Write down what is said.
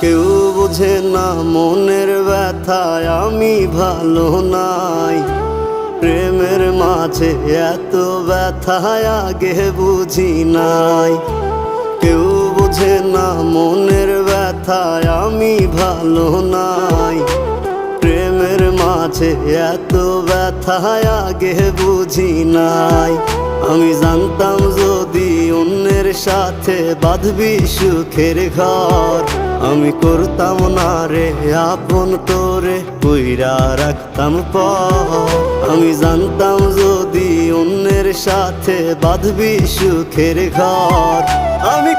কেউ বোঝে না মনের ব্যথায় আমি ভালো নাই। প্রেমের মাঝে এত ব্যথায় আগে বুঝি নাই। কেউ বোঝে না মনের ব্যথায় আমি ভালো নাই। প্রেমের মাঝে এত ব্যথায় আগে বুঝি নাই। আমি জানতাম যদি অন্যের সাথে বাঁধবি সুখের ঘর, আমি করতাম না রে আপন তোরে কইরা রাখতাম পর। আমি জানতাম যদি অন্যের সাথে বাঁধবি সুখের ঘর, আমি